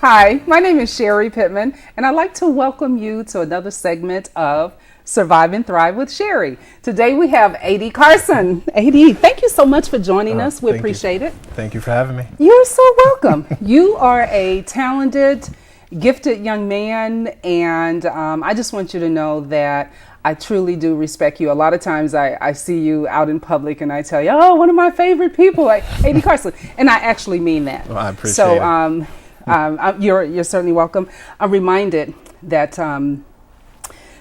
Hi, my name is Sherry Pittman, and I'd like to welcome you to another segment of Survive and Thrive with Sherry. Today we have AD Carson. AD, thank you so much for joining us. We appreciate it. Thank you for having me. You're so welcome. You are a talented, gifted young man, and I just want you to know that I truly do respect you. A lot of times I see you out in public and I tell you, oh, one of my favorite people, like AD Carson, and I actually mean that. Well, I appreciate it. You're certainly welcome. I'm reminded that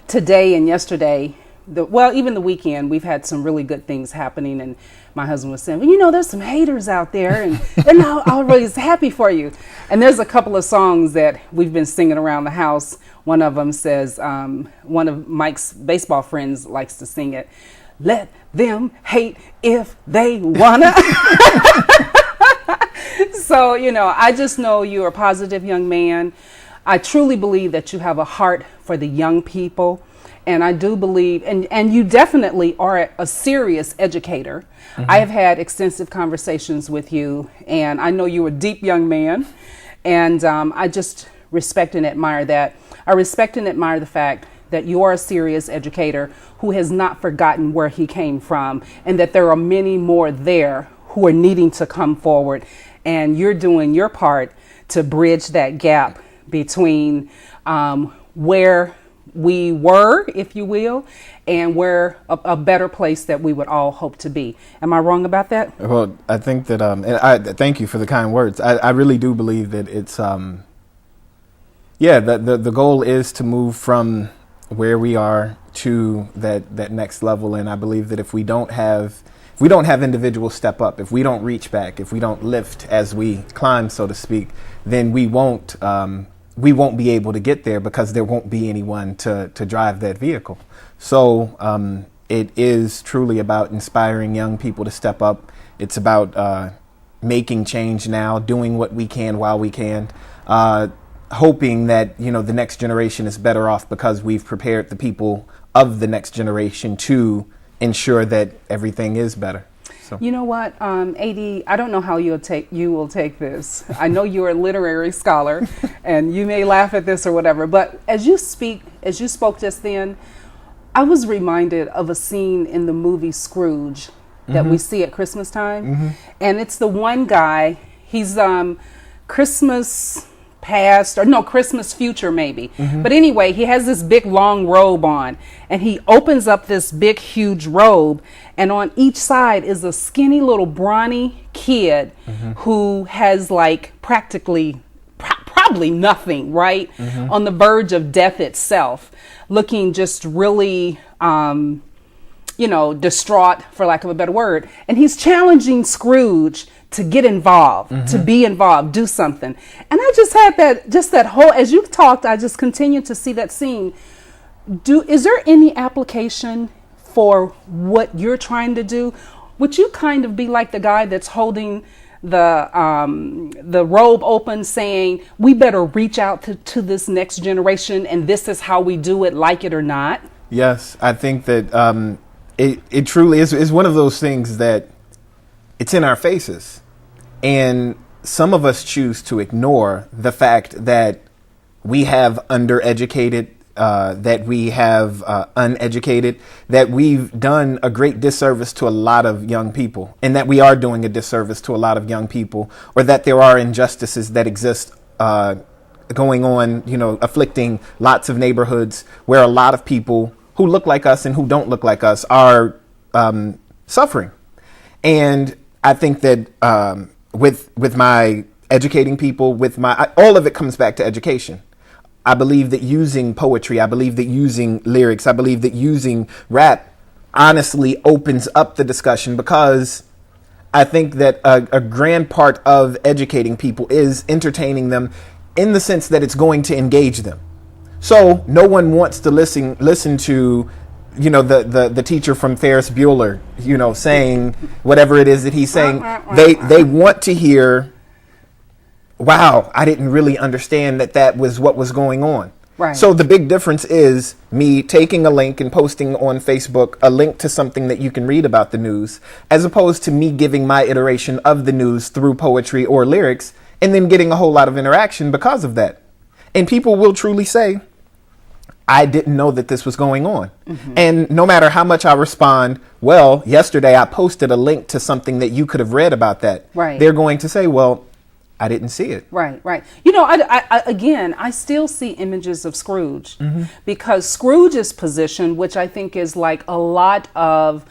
today and yesterday, even the weekend, we've had some really good things happening. And my husband was saying, well, you know, there's some haters out there, and they're not always happy for you. And there's a couple of songs that we've been singing around the house. One of them says, one of Mike's baseball friends likes to sing it. Let them hate if they wanna. So, you know, I just know you're a positive young man. I truly believe that you have a heart for the young people. And I do believe, and you definitely are a serious educator. Mm-hmm. I have had extensive conversations with you, and I know you're a deep young man. And I just respect and admire that. I respect and admire the fact that you are a serious educator who has not forgotten where he came from, and that there are many more there who are needing to come forward. And you're doing your part to bridge that gap between where we were, if you will, and where a better place that we would all hope to be. Am I wrong about that? Well, I think that, and I thank you for the kind words. I really do believe that it's, the goal is to move from where we are to that next level. And I believe that if we don't have individuals step up, if we don't reach back, if we don't lift as we climb, so to speak, then we won't be able to get there, because there won't be anyone to drive that vehicle. So it is truly about inspiring young people to step up. It's about making change now, doing what we can while we can, hoping that, you know, the next generation is better off because we've prepared the people of the next generation to ensure that everything is better. So. You know what, AD, I don't know how you will take this. I know you're a literary scholar, and you may laugh at this or whatever, but as you spoke just then, I was reminded of a scene in the movie Scrooge that we see at Christmas time. And it's the one guy, he's Christmas past, or no, Christmas future maybe. But anyway, he has this big long robe on, and he opens up this big huge robe, and on each side is a skinny little brawny kid who has like probably nothing, right? On the verge of death itself, looking just really distraught, for lack of a better word. And he's challenging Scrooge to get involved, to be involved, do something. And I just had that whole, as you've talked, I just continued to see that scene. Is there any application for what you're trying to do? Would you kind of be like the guy that's holding the robe open, saying, we better reach out to this next generation, and this is how we do it, like it or not? Yes, I think that it truly is one of those things that it's in our faces. And some of us choose to ignore the fact that we have undereducated, that we have uneducated, that we've done a great disservice to a lot of young people, and that we are doing a disservice to a lot of young people, or that there are injustices that exist going on, afflicting lots of neighborhoods where a lot of people who look like us and who don't look like us are suffering. And I think that with my educating people, all of it comes back to education. I believe that using poetry, I believe that using lyrics, I believe that using rap honestly opens up the discussion, because I think that a grand part of educating people is entertaining them in the sense that it's going to engage them. So no one wants to listen to, the teacher from Ferris Bueller, saying whatever it is that he's saying. They want to hear, wow, I didn't really understand that was what was going on. Right. So the big difference is me taking a link and posting on Facebook a link to something that you can read about the news, as opposed to me giving my iteration of the news through poetry or lyrics and then getting a whole lot of interaction because of that. And people will truly say, I didn't know that this was going on. And no matter how much I respond, well, yesterday I posted a link to something that you could have read about that. Right. They're going to say, well, I didn't see it. Right. You know, I still see images of Scrooge because Scrooge's position, which I think is like a lot of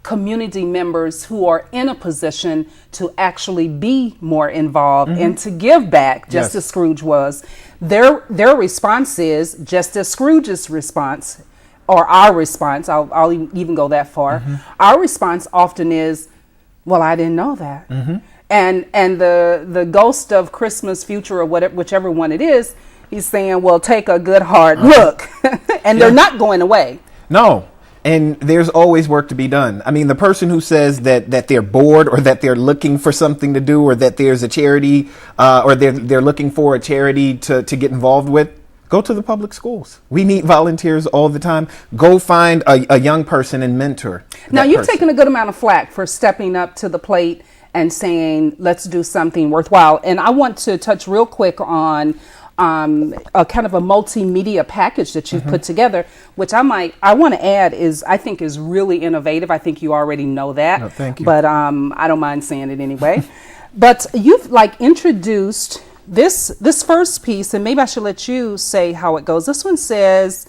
community members who are in a position to actually be more involved and to give back, just as Scrooge was. Their response is just as Scrooge's response, or our response. I'll even go that far. Our response often is, "Well, I didn't know that." And the ghost of Christmas future, or whatever, whichever one it is, he's saying, "Well, take a good hard look," and they're not going away. No. And there's always work to be done. I mean, the person who says that they're bored, or that they're looking for something to do, or that there's a charity, or they're looking for a charity to get involved with, go to the public schools. We need volunteers all the time. Go find a young person and mentor. Now, you've taken a good amount of flack for stepping up to the plate and saying, let's do something worthwhile. And I want to touch real quick on a kind of a multimedia package that you've put together, which I want to add I think is really innovative. I think you already know that. No, thank you. But I don't mind saying it anyway. But you've introduced this first piece, and maybe I should let you say how it goes. This one says,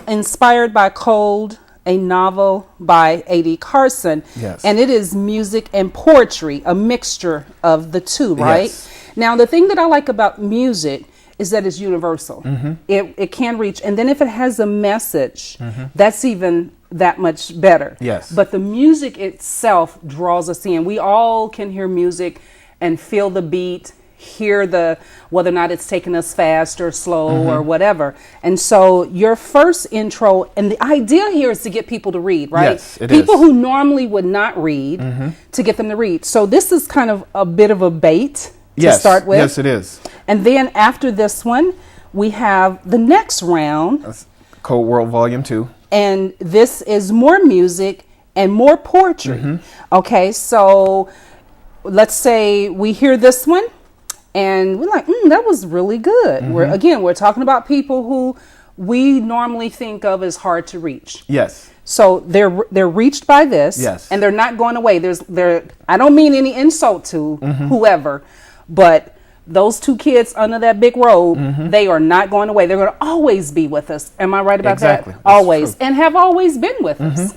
inspired by Cold, a novel by A.D. Carson. Yes. And it is music and poetry, a mixture of the two, right? Yes. Now, the thing that I like about music is that it's universal. It can reach, and then if it has a message, that's even that much better. Yes. But the music itself draws us in. We all can hear music and feel the beat, hear whether or not it's taking us fast or slow or whatever. And so your first intro, and the idea here is to get people to read, right? Yes, it people is. who normally would not read, to get them to read. So this is kind of a bit of a bait to start with. Yes, it is. And then after this one, we have the next round. That's Cold World Volume 2. And this is more music and more poetry. Okay, so let's say we hear this one and we're like, that was really good. We're talking about people who we normally think of as hard to reach. Yes. So they're reached by this, Yes. and they're not going away. I don't mean any insult to whoever, but those two kids under that big robe, they are not going away. They're going to always be with us. Am I right about Exactly. that? That's Always. true. And have always been with us.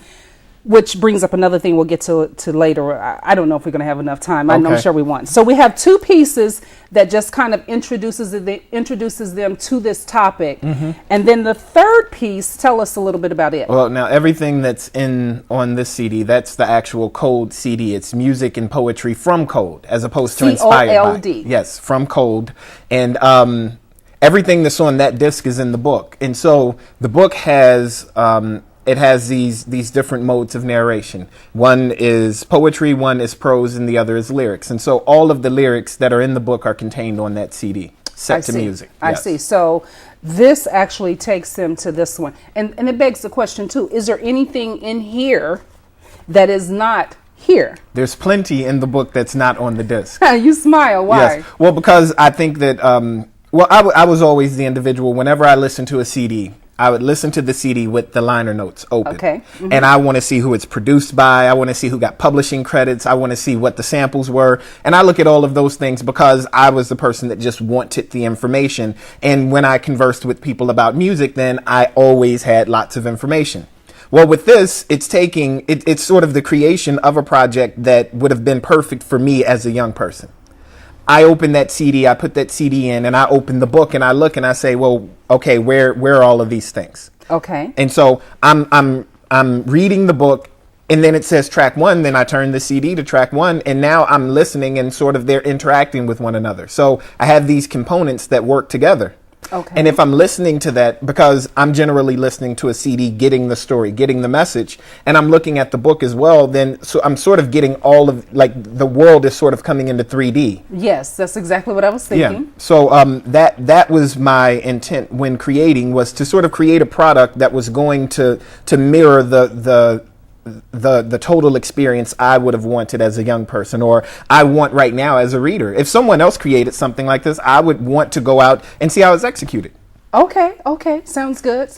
Which brings up another thing we'll get to later. I don't know if we're going to have enough time. I'm Okay. sure we won't. So we have two pieces that just kind of introduces them to this topic. And then the third piece, tell us a little bit about it. Well, now everything that's on this CD, that's the actual Cold CD. It's music and poetry from Cold, as opposed to inspired by. COLD. Yes, from Cold. And everything that's on that disc is in the book. And so the book has it has these different modes of narration. One is poetry, one is prose, and the other is lyrics. And so all of the lyrics that are in the book are contained on that CD, set to music. I Yes. see. So this actually takes them to this one. And it begs the question, too, is there anything in here that is not here? There's plenty in the book that's not on the disc. You smile. Why? Yes. Well, because I think that, I was always the individual. Whenever I listened to a CD, I would listen to the CD with the liner notes open. Okay. And I want to see who it's produced by. I want to see who got publishing credits. I want to see what the samples were. And I look at all of those things because I was the person that just wanted the information. And when I conversed with people about music, then I always had lots of information. Well, with this, it's sort of the creation of a project that would have been perfect for me as a young person. I open that CD, I put that CD in, and I open the book and I look and I say, well, okay, where are all of these things? Okay. And so I'm reading the book, and then it says track 1, then I turn the CD to track 1, and now I'm listening and sort of they're interacting with one another. So I have these components that work together. Okay. And if I'm listening to that, because I'm generally listening to a CD, getting the story, getting the message, and I'm looking at the book as well, then so I'm sort of getting all of, like, the world is sort of coming into 3D. Yes, that's exactly what I was thinking. Yeah. So that was my intent when creating, was to sort of create a product that was going to mirror the the total experience I would have wanted as a young person, or I want right now as a reader. If someone else created something like this, I would want to go out and see how it's executed. Okay. Sounds good.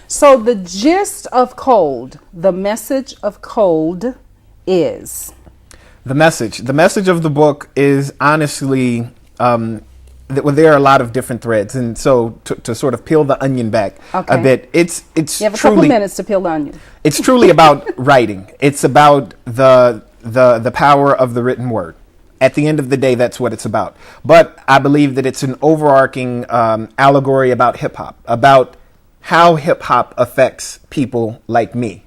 So the gist of Cold, the message of Cold is? The message of the book is honestly, there are a lot of different threads. And so to sort of peel the onion back a bit, it's you have a couple minutes to peel the onion. It's truly about writing. It's about the power of the written word. At the end of the day, that's what it's about. But I believe that it's an overarching allegory about hip hop, about how hip hop affects people like me.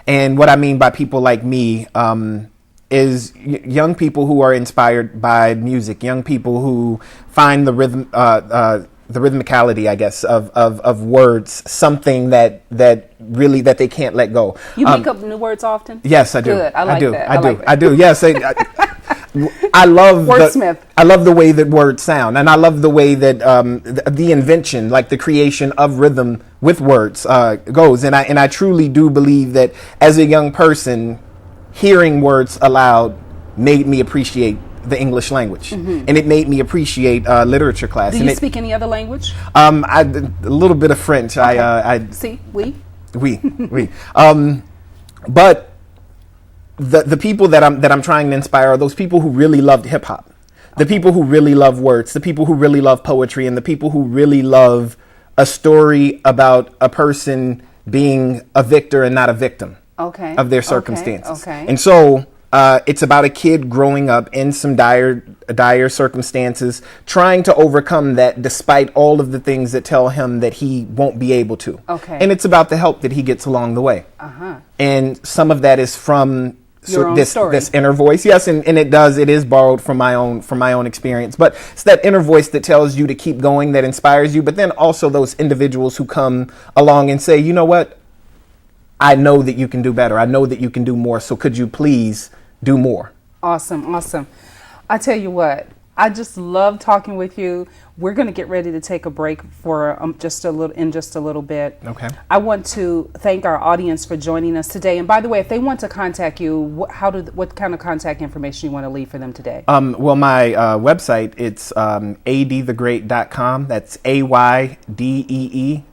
And what I mean by people like me is young people who are inspired by music, young people who find the rhythmicality, I guess, of words, something that they can't let go. You make up new words often? Yes, I do. Good. I do. Yes. I love wordsmith. I love the way that words sound, and I love the way that the invention, like the creation of rhythm with words, goes. And I truly do believe that as a young person, hearing words aloud made me appreciate the English language, and it made me appreciate literature class. Do you speak any other language? A little bit of French. Okay. Oui. But the people that I'm trying to inspire are those people who really loved hip hop, the people who really love words, the people who really love poetry, and the people who really love a story about a person being a victor and not a victim of their circumstances. Okay. And so it's about a kid growing up in some dire circumstances, trying to overcome that despite all of the things that tell him that he won't be able to. Okay. And it's about the help that he gets along the way. And some of that is from this inner voice. Yes, and it is borrowed from my own experience. But it's that inner voice that tells you to keep going, that inspires you, but then also those individuals who come along and say, you know what? I know that you can do better. I know that you can do more. So could you please do more? Awesome. I tell you what, I just love talking with you. We're going to get ready to take a break for just a little bit. Okay. I want to thank our audience for joining us today. And by the way, if they want to contact you, what kind of contact information you want to leave for them today? Well, my website, it's adthegreat.com. That's AYDEETHEGREAT,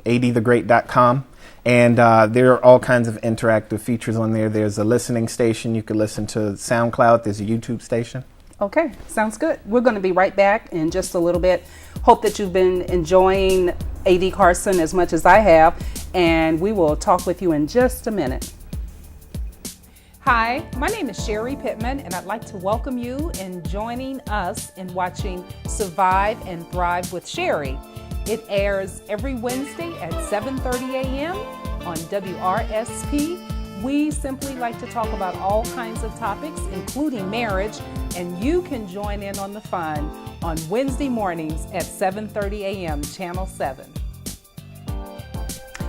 adthegreat.com. And there are all kinds of interactive features on there. There's a listening station. You can listen to SoundCloud. There's a YouTube station. Okay, sounds good. We're going to be right back in just a little bit. Hope that you've been enjoying A.D. Carson as much as I have. And we will talk with you in just a minute. Hi, my name is Sherry Pittman, and I'd like to welcome you in joining us in watching Survive and Thrive with Sherry. It airs every Wednesday at 7:30 a.m. on WRSP. We simply like to talk about all kinds of topics, including marriage, and you can join in on the fun on Wednesday mornings at 7:30 a.m., Channel 7.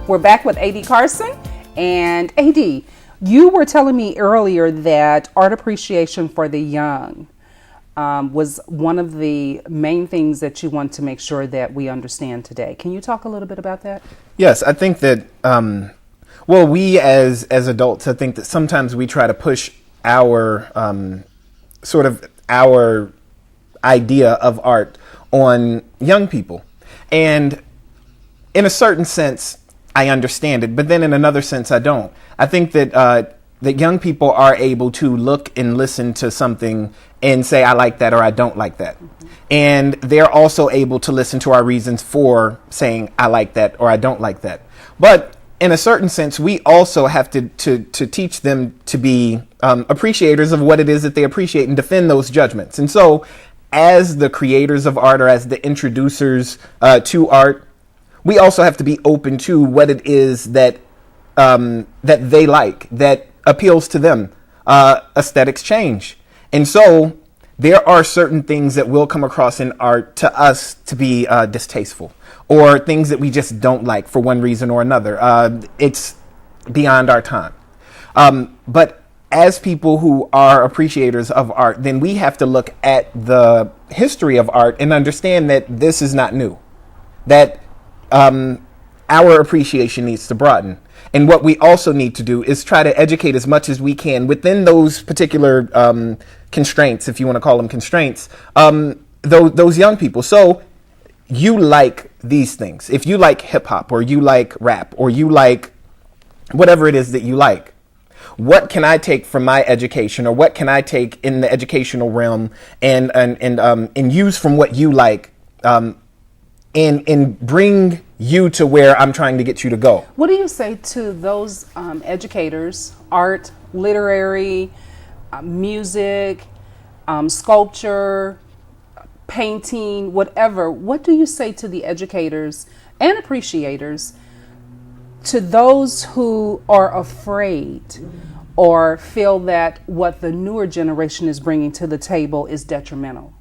We're back with A.D. Carson. And A.D., you were telling me earlier that art appreciation for the young was one of the main things that you want to make sure that we understand today. Can you talk a little bit about that? Yes, I think that, we as adults, I think that sometimes we try to push our our idea of art on young people. And in a certain sense, I understand it, but then in another sense, I don't. I think that that young people are able to look and listen to something and say, I like that or I don't like that. Mm-hmm. And they're also able to listen to our reasons for saying, I like that or I don't like that. But in a certain sense, we also have to teach them to be appreciators of what it is that they appreciate and defend those judgments. And so as the creators of art or as the introducers to art, we also have to be open to what it is that that they like, that appeals to them. Aesthetics change. And so there are certain things that will come across in art to us to be distasteful, or things that we just don't like for one reason or another. It's beyond our time. But as people who are appreciators of art, then we have to look at the history of art and understand that this is not new, that our appreciation needs to broaden. And what we also need to do is try to educate as much as we can within those particular constraints, if you want to call them constraints, those young people. So you like these things. If you like hip hop, or you like rap, or you like whatever it is that you like, what can I take from my education, or what can I take in the educational realm and use from what you like, and bring you to where I'm trying to get you to go? What do you say to those educators, art, literary, music, sculpture, painting, whatever? What do you say to the educators and appreciators, to those who are afraid or feel that what the newer generation is bringing to the table is detrimental?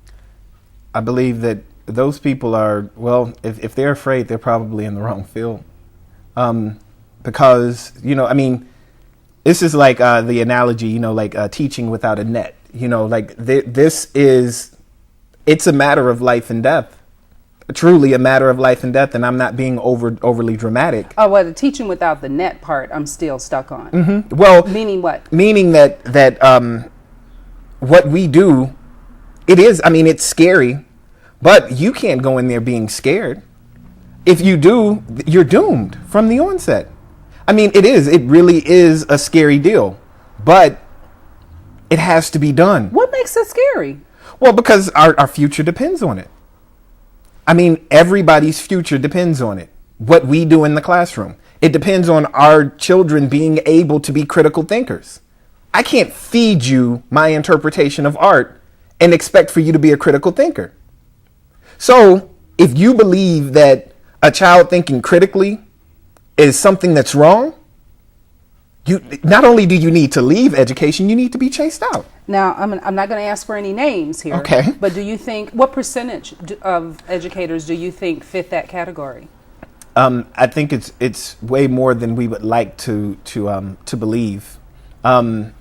I believe that those people are, well, if they're afraid, they're probably in the wrong field. Because, I mean, this is like the analogy, like teaching without a net. Like it's a matter of life and death. Truly a matter of life and death, and I'm not being overly dramatic. Oh, well, the teaching without the net part, I'm still stuck on. Mm-hmm. Well, meaning what? Meaning that what we do, it's scary, but you can't go in there being scared. If you do, you're doomed from the onset. It really is a scary deal, but it has to be done. What makes it scary? Well, because our future depends on it. Everybody's future depends on it. What we do in the classroom. It depends on our children being able to be critical thinkers. I can't feed you my interpretation of art and expect for you to be a critical thinker. So if you believe that a child thinking critically is something that's wrong, you not only do you need to leave education, you need to be chased out. Now, I'm not going to ask for any names here. Okay. But do you think, what percentage of educators do you think fit that category? I think it's way more than we would like to believe. I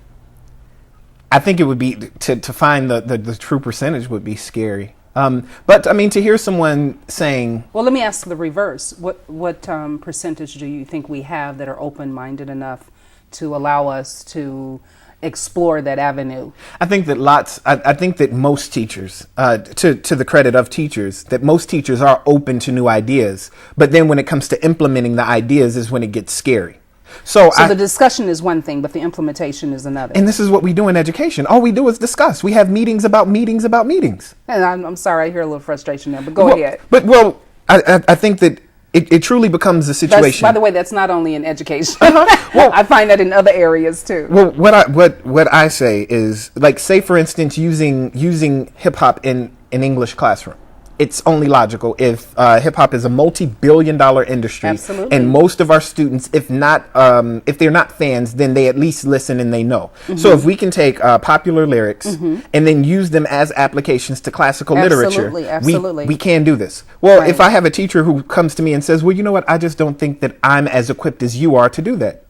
think it would be to find the true percentage would be scary. But to hear someone saying, well, let me ask the reverse. What percentage do you think we have that are open-minded enough to allow us to explore that avenue? I think that I think that most teachers, to the credit of teachers, that most teachers are open to new ideas. But then when it comes to implementing the ideas is when it gets scary. So the discussion is one thing, but the implementation is another. And this is what we do in education. All we do is discuss. We have meetings about meetings about meetings. And I'm sorry, I hear a little frustration there, but go ahead. But I think that it truly becomes a situation. By the way, that's not only in education. Well, I find that in other areas too. Well, what I say is, like, say for instance, using hip hop in an English classroom. It's only logical if hip hop is a multi-billion-dollar industry. Absolutely. And most of our students, if they're not fans, then they at least listen and they know. Mm-hmm. So if we can take popular lyrics mm-hmm. and then use them as applications to classical literature, we can do this. Well, right. If I have a teacher who comes to me and says, well, you know what, I just don't think that I'm as equipped as you are to do that.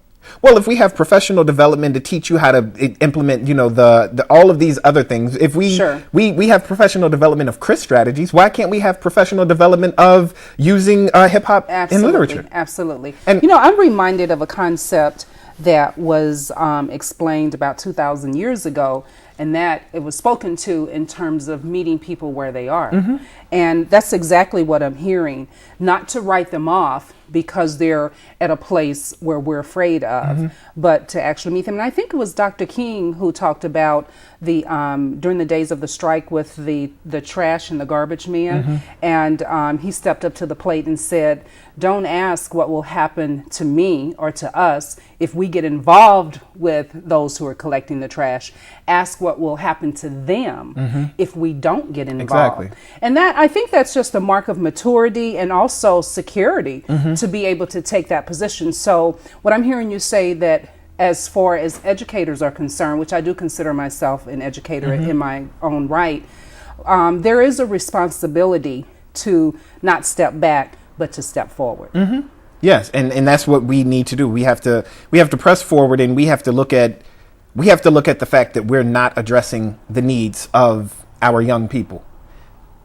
Well, if we have professional development to teach you how to implement, the all of these other things, if we have professional development of CRIS strategies, why can't we have professional development of using hip hop in literature? Absolutely. And I'm reminded of a concept that was explained about 2,000 years ago, and that it was spoken to in terms of meeting people where they are. Mm-hmm. And that's exactly what I'm hearing. Not to write them off because they're at a place where we're afraid of, mm-hmm. but to actually meet them. And I think it was Dr. King who talked about the during the days of the strike with the trash and the garbage man. Mm-hmm. And he stepped up to the plate and said, don't ask what will happen to me or to us if we get involved with those who are collecting the trash. Ask what will happen to them mm-hmm. if we don't get involved. Exactly. And I think that's just a mark of maturity and also security mm-hmm. to be able to take that position. So what I'm hearing you say, that as far as educators are concerned, which I do consider myself an educator mm-hmm. in my own right, there is a responsibility to not step back, but to step forward. Mm-hmm. Yes, and that's what we need to do. We have to press forward, and we have to look at the fact that we're not addressing the needs of our young people.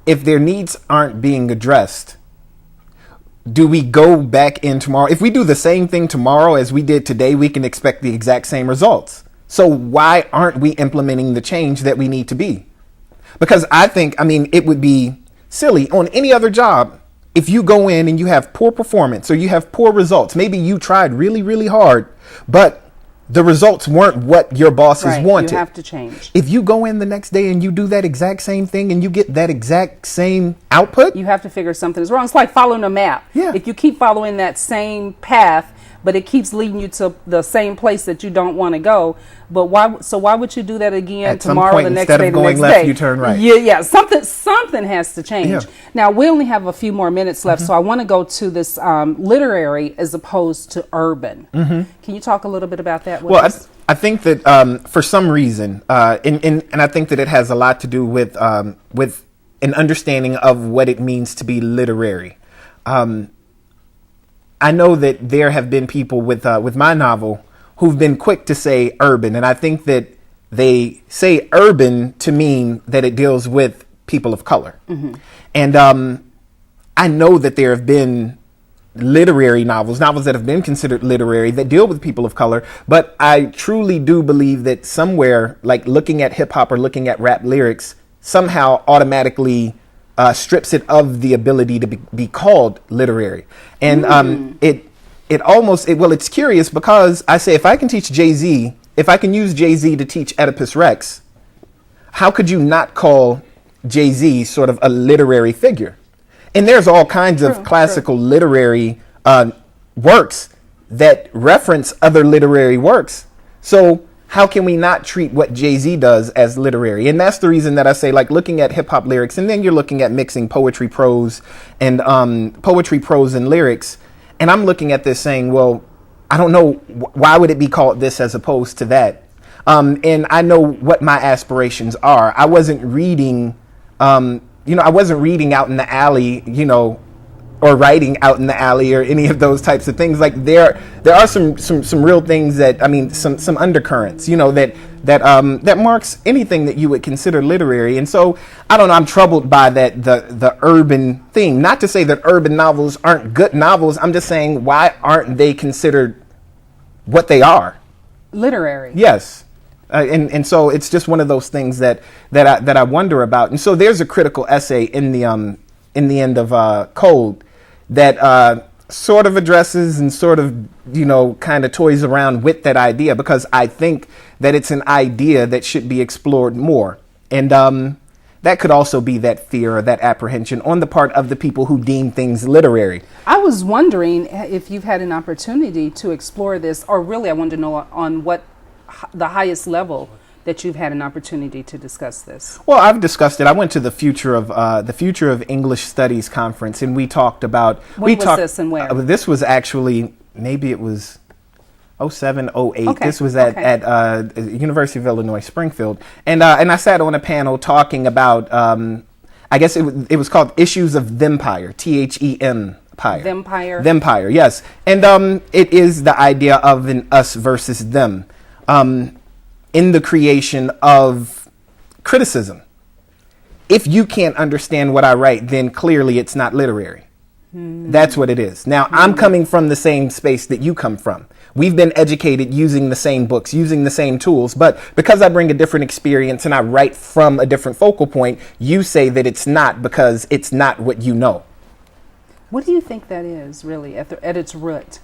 If their needs aren't being addressed, do we go back in tomorrow? If we do the same thing tomorrow as we did today, we can expect the exact same results. So why aren't we implementing the change that we need to be? Because I mean, it would be silly on any other job if you go in and you have poor performance or you have poor results. Maybe you tried really, really hard, but the results weren't what your bosses wanted. You have to change. If you go in the next day and you do that exact same thing and you get that exact same output, you have to figure something is wrong. It's like following a map. Yeah. If you keep following that same path, but it keeps leading you to the same place that you don't want to go. But why would you do that again at tomorrow, some point, the next instead day, of the going next left, day? you turn right. Yeah. Something has to change. Yeah. Now, we only have a few more minutes left, so I want to go to this literary as opposed to urban. Can you talk a little bit about that? Well, I think that for some reason, and I think that it has a lot to do with an understanding of what it means to be literary. I know that there have been people with my novel who've been quick to say urban, and I think that they say urban to mean that it deals with people of color. And I know that there have been literary novels that have been considered literary that deal with people of color, but I truly do believe that somewhere, like looking at hip hop or looking at rap lyrics, somehow automatically strips it of the ability to be called literary. And it's curious because I say, if I can teach Jay-Z, if I can use Jay-Z to teach Oedipus Rex, how could you not call Jay-Z sort of a literary figure? And there's all kinds of classical literary works that reference other literary works. So how can we not treat what Jay-Z does as literary? And that's the reason that I say, like, looking at hip hop lyrics, and then you're looking at mixing poetry, prose, and lyrics. And I'm looking at this saying, well, I don't know, why would it be called this as opposed to that? And I know what my aspirations are. I wasn't reading, I wasn't reading out in the alley, or writing out in the alley or any of those types of things. Like there are some real things that, some undercurrents, that marks anything that you would consider literary. And so I don't know, I'm troubled by that, the urban thing. Not to say that urban novels aren't good novels. I'm just saying, why aren't they considered what they are? Literary. Yes. And so it's just one of those things that I wonder about. And so there's a critical essay in the end of Code that sort of addresses and sort of, kind of toys around with that idea, because I think that it's an idea that should be explored more. And that could also be that fear or that apprehension on the part of the people who deem things literary. I was wondering if you've had an opportunity to explore this, or really I wanted to know on what the highest level that you've had an opportunity to discuss this. Well, I've discussed it. I went to the Future of English Studies conference, and we talked about. When was this and where? This was actually, maybe it was 07, 08. Okay. This was at University of Illinois Springfield, and I sat on a panel talking about. I guess it was called Issues of Thempire. THEM. Thempire, yes, and it is the idea of an us versus them. In the creation of criticism. If you can't understand what I write, then clearly it's not literary. That's what it is. Now, I'm coming from the same space that you come from. We've been educated using the same books, using the same tools, but because I bring a different experience and I write from a different focal point, you say that it's not because it's not what you know. What do you think that is, really, at its root?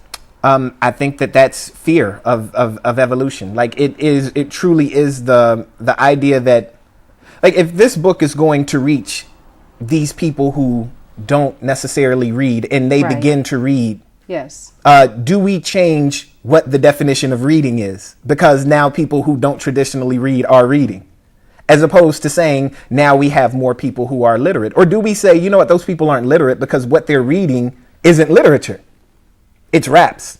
I think that that's fear of evolution. Like it truly is the idea that, like, if this book is going to reach these people who don't necessarily read and they begin to read, yes. Do we change what the definition of reading is? Because now people who don't traditionally read are reading, as opposed to saying now we have more people who are literate. Or do we say, you know what, those people aren't literate because what they're reading isn't literature. It's raps.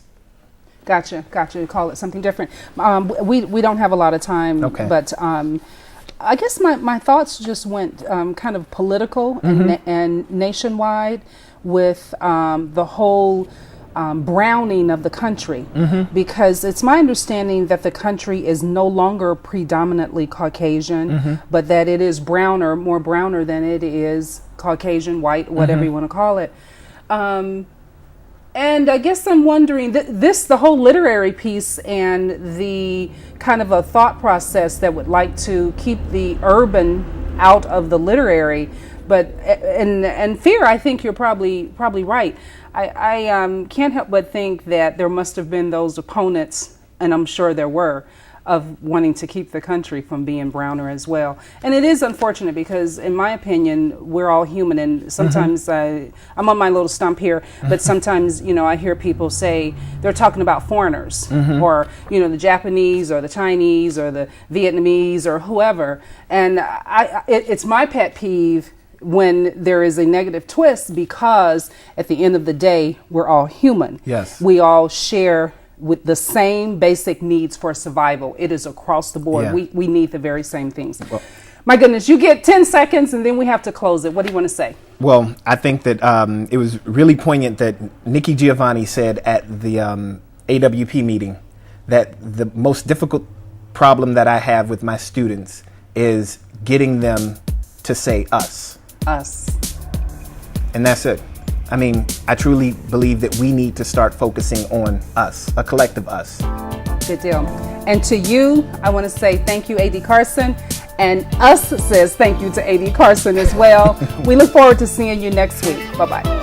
Gotcha. Call it something different. We don't have a lot of time, but I guess my thoughts just went kind of political and nationwide with the whole browning of the country, because it's my understanding that the country is no longer predominantly Caucasian, but that it is more browner than it is Caucasian, white, whatever you want to call it. And I guess I'm wondering, the whole literary piece and the kind of a thought process that would like to keep the urban out of the literary, but and fear. I think you're probably right. I can't help but think that there must have been those opponents, and I'm sure there were, of wanting to keep the country from being browner as well. And it is unfortunate because, in my opinion, we're all human, and sometimes I'm on my little stump here, but sometimes, I hear people say they're talking about foreigners or, the Japanese or the Chinese or the Vietnamese or whoever. And it's my pet peeve when there is a negative twist, because at the end of the day, we're all human. Yes. We all share with the same basic needs for survival. It is across the board. Yeah. We need the very same things. Well, my goodness, you get 10 seconds and then we have to close it. What do you want to say? Well, I think that it was really poignant that Nikki Giovanni said at the AWP meeting that the most difficult problem that I have with my students is getting them to say us. Us. And that's it. I mean, I truly believe that we need to start focusing on us, a collective us. Good deal. And to you, I want to say thank you, A.D. Carson. And us says thank you to A.D. Carson as well. We look forward to seeing you next week. Bye-bye.